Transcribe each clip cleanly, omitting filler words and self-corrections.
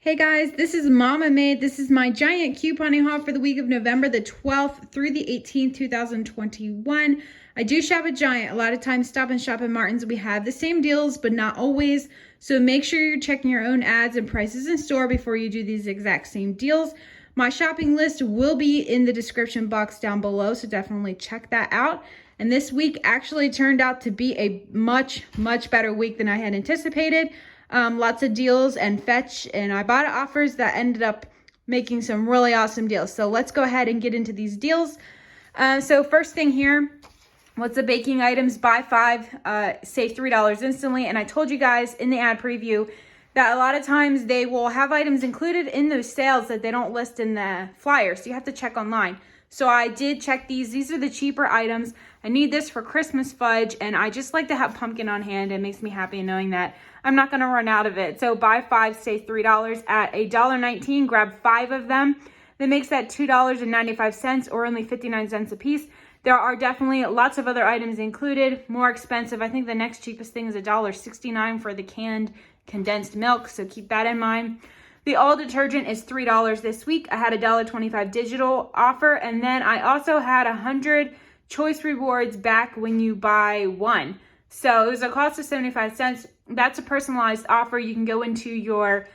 Hey guys, this is Mama Made. This is my giant couponing haul for the week of November the 12th through the 18th, 2021. I do shop at Giant. A lot of times Stop and Shop at Martin's, we have the same deals, but not always. So make sure you're checking your own ads and prices in store before you do these exact same deals. My shopping list will be in the description box down below, so definitely check that out. And this week actually turned out to be a much better week than I had anticipated. Lots of deals and fetch and Ibotta offers that ended up making some really awesome deals. So let's go ahead and get into these deals. So first thing here, what's the baking items? Buy 5, save $3 instantly. And I told you guys in the ad preview that a lot of times they will have items included in those sales that they don't list in the flyer. So you have to check online. So I did check these. These are the cheaper items. I need this for Christmas fudge, and I just like to have pumpkin on hand. It makes me happy knowing that I'm not going to run out of it. So buy 5, save $3 at $1.19. Grab 5 of them. That makes that $2.95 or only 59 cents a piece. There are definitely lots of other items included, more expensive. I think the next cheapest thing is $1.69 for the canned condensed milk, so keep that in mind. The all detergent is $3 this week. I had a $1.25 digital offer, and then I also had 100 choice rewards back when you buy 1. So it was a cost of 75 cents. That's a personalized offer. You can go into your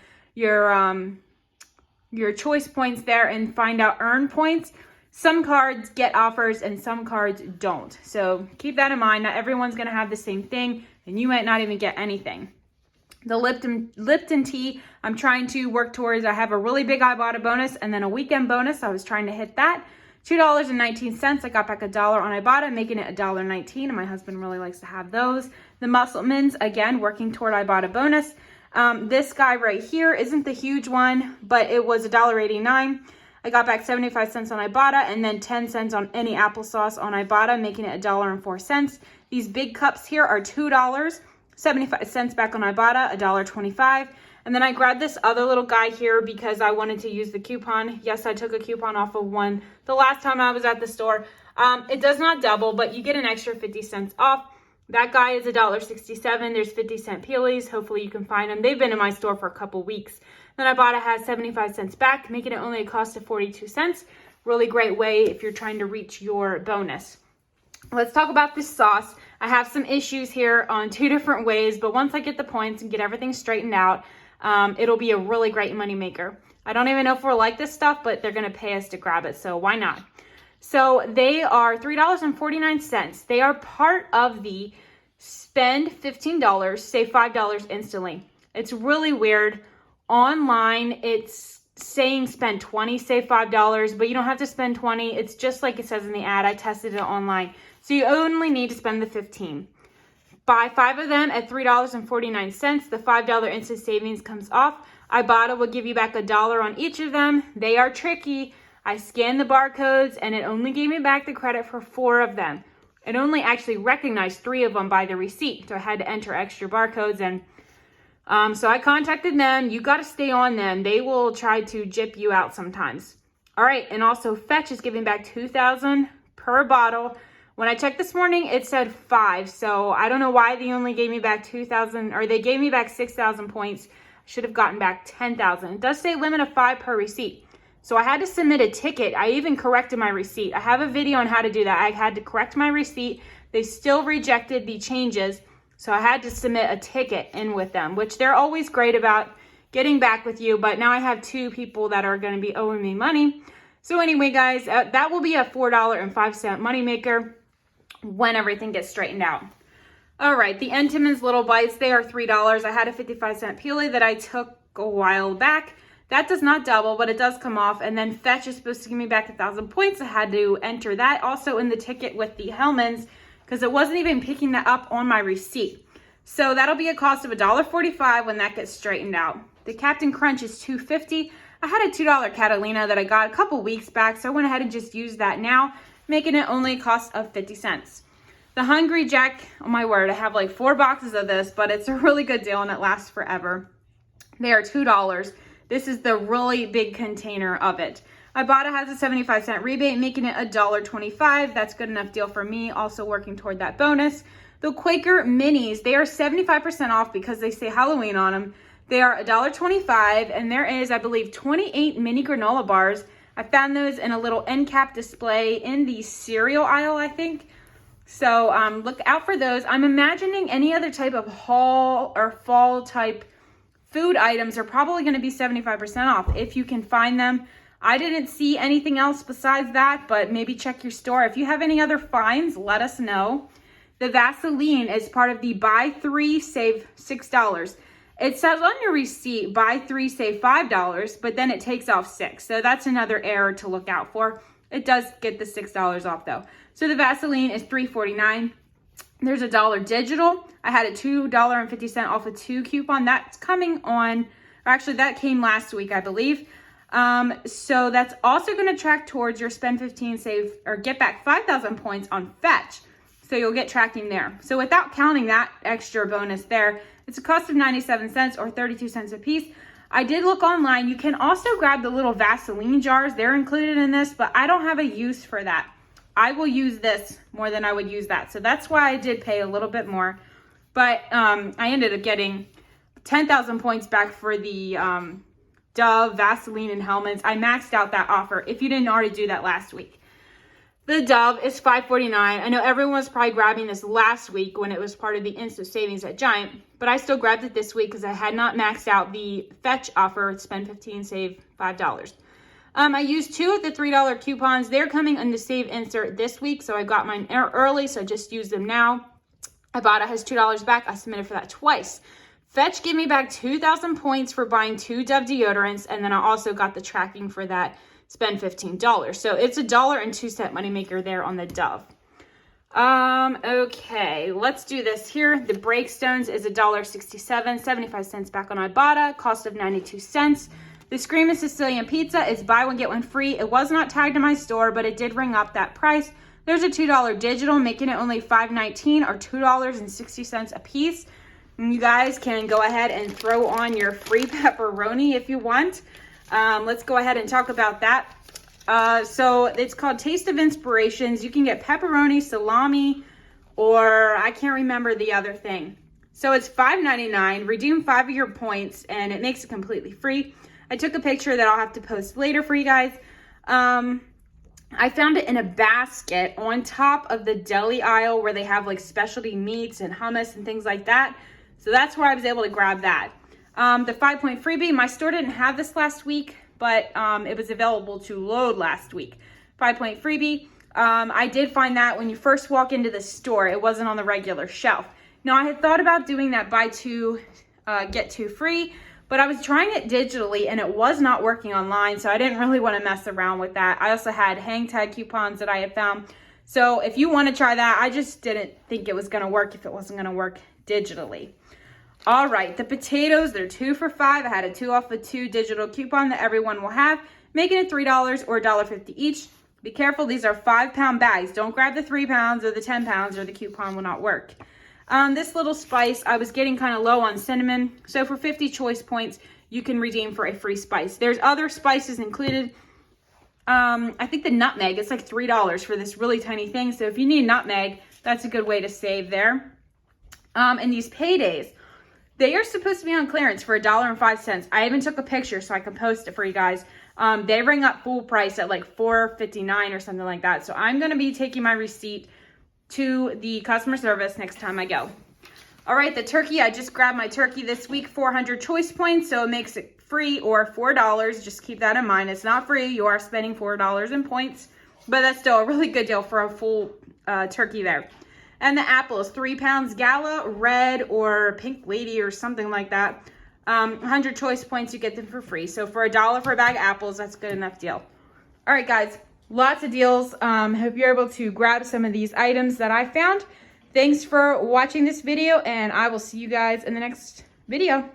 choice points there and find out earn points. Some cards get offers and some cards don't. So keep that in mind. Not everyone's going to have the same thing, and you might not even get anything. The Lipton tea, I'm trying to work towards. I have a really big Ibotta bonus and then a weekend bonus. I was trying to hit that. $2.19. I got back $1 on Ibotta, making it $1.19. And my husband really likes to have those. The Musselmans, again, working toward Ibotta bonus. This guy right here isn't the huge one, but it was $1.89. I got back 75 cents on Ibotta and then 10 cents on any applesauce on Ibotta, making it $1.04. These big cups here are $2. 75 cents back on Ibotta, $1.25. And then I grabbed this other little guy here because I wanted to use the coupon. Yes, I took a coupon off of one the last time I was at the store. It does not double, but you get an extra 50 cents off. That guy is $1.67. There's 50-cent peelies. Hopefully you can find them. They've been in my store for a couple weeks. Then Ibotta has 75 cents back, making it only a cost of 42 cents. Really great way if you're trying to reach your bonus. Let's talk about this sauce. I have some issues here on 2 different ways, but once I get the points and get everything straightened out, it'll be a really great money maker. I don't even know if we're like this stuff, but they're going to pay us to grab it, so why not? So they are $3.49. They are part of the spend $15, save $5 instantly. It's really weird. Online, it's saying spend 20, save $5, but you don't have to spend 20. It's just like it says in the ad. I tested it online. So you only need to spend the 15. Buy 5 of them at $3.49. The $5 instant savings comes off. Ibotta will give you back $1 on each of them. They are tricky. I scanned the barcodes and it only gave me back the credit for 4 of them. It only actually recognized 3 of them by the receipt. So I had to enter extra barcodes, and so I contacted them. You got to stay on them. They will try to jip you out sometimes. All right. And also Fetch is giving back $2,000 per bottle. When I checked this morning, it said 5. So I don't know why they only gave me back 2,000, or they gave me back 6,000 points. I should have gotten back 10,000. It does say limit of 5 per receipt. So I had to submit a ticket. I even corrected my receipt. I have a video on how to do that. I had to correct my receipt. They still rejected the changes. So I had to submit a ticket in with them, which they're always great about getting back with you. But now I have 2 people that are going to be owing me money. So anyway, guys, that will be a $4.05 moneymaker when everything gets straightened out. All right, the Entenmann's Little Bites, they are $3. I had a 55-cent peelie that I took a while back. That does not double, but it does come off. And then Fetch is supposed to give me back 1,000 points. I had to enter that also in the ticket with the Hellman's because it wasn't even picking that up on my receipt. So that'll be a cost of $1.45 when that gets straightened out. The Captain Crunch is $2.50. I had a $2 Catalina that I got a couple weeks back, so I went ahead and just used that now, making it only a cost of 50 cents. The Hungry Jack, oh my word, I have like 4 boxes of this, but it's a really good deal and it lasts forever. They are $2. This is the really big container of it. Ibotta has a 75-cent rebate, making it $1.25. That's good enough deal for me, also working toward that bonus. The Quaker Minis, they are 75% off because they say Halloween on them. They are $1.25, and there is, I believe, 28 mini granola bars. I found those in a little end cap display in the cereal aisle, I think. So look out for those. I'm imagining any other type of haul or fall type food items are probably going to be 75% off if you can find them. I didn't see anything else besides that, but maybe check your store. If you have any other finds, let us know. The Vaseline is part of the buy 3, save $6. It says on your receipt, buy 3, save $5, but then it takes off 6. So that's another error to look out for. It does get the $6 off though. So the Vaseline is $3.49. There's $1 digital. I had a $2.50 off a 2 coupon. That's coming on, or actually that came last week, I believe. So that's also going to track towards your spend 15, save, or get back 5,000 points on Fetch. So you'll get tracking there. So without counting that extra bonus there, it's a cost of 97 cents or 32 cents a piece. I did look online. You can also grab the little Vaseline jars. They're included in this, but I don't have a use for that. I will use this more than I would use that. So that's why I did pay a little bit more. But I ended up getting 10,000 points back for the Dove, Vaseline, and Hellman's. I maxed out that offer if you didn't already do that last week. The Dove is $5.49. I know everyone was probably grabbing this last week when it was part of the instant savings at Giant, but I still grabbed it this week because I had not maxed out the Fetch offer, spend 15, save $5. I used 2 of the $3 coupons. They're coming on the save insert this week, so I got mine early, so I just used them now. Ibotta has $2 back. I submitted for that twice. Fetch gave me back 2,000 points for buying 2 Dove deodorants, and then I also got the tracking for that spend $15. So it's $1.02 moneymaker there on the Dove. Okay, let's do this here. The Breakstones is $1.67, 75 cents back on Ibotta, cost of 92 cents. The Screamin Sicilian pizza is buy one, get one free. It was not tagged in my store, but it did ring up that price. There's a $2 digital, making it only $5.19 or $2.60 a piece. And you guys can go ahead and throw on your free pepperoni if you want. Let's go ahead and talk about that. So it's called Taste of Inspirations. You can get pepperoni, salami, or I can't remember the other thing. So it's $5.99, redeem 5 of your points, and it makes it completely free. I took a picture that I'll have to post later for you guys. I found it in a basket on top of the deli aisle where they have like specialty meats and hummus and things like that. So that's where I was able to grab that. The 5-point freebie, my store didn't have this last week, but it was available to load last week. 5-point freebie. I did find that when you first walk into the store, it wasn't on the regular shelf. Now, I had thought about doing that buy 2, get 2 free, but I was trying it digitally and it was not working online, so I didn't really want to mess around with that. I also had hang tag coupons that I had found. So if you want to try that, I just didn't think it was going to work if it wasn't going to work digitally. All right, the potatoes, they're 2 for $5. I had a 2 off of 2 digital coupon that everyone will have, making it $3 or $1.50 each. Be careful, these are 5-pound bags. Don't grab the 3 pounds or the 10 pounds or the coupon will not work. This little spice, I was getting kind of low on cinnamon. So for 50 choice points, you can redeem for a free spice. There's other spices included. I think the nutmeg, it's like $3 for this really tiny thing. So if you need nutmeg, that's a good way to save there. And these paydays, they are supposed to be on clearance for $1.05. I even took a picture so I can post it for you guys. They ring up full price at like $4.59 or something like that. So I'm going to be taking my receipt to the customer service next time I go. All right, the turkey, I just grabbed my turkey this week, 400 choice points, so it makes it free or $4. Just keep that in mind. It's not free. You are spending $4 in points, but that's still a really good deal for a full turkey there. And the apples, 3 pounds Gala, red or pink lady or something like that. 100 choice points, you get them for free. So for $1 for a bag of apples, that's a good enough deal. All right, guys, lots of deals. Hope you're able to grab some of these items that I found. Thanks for watching this video, and I will see you guys in the next video.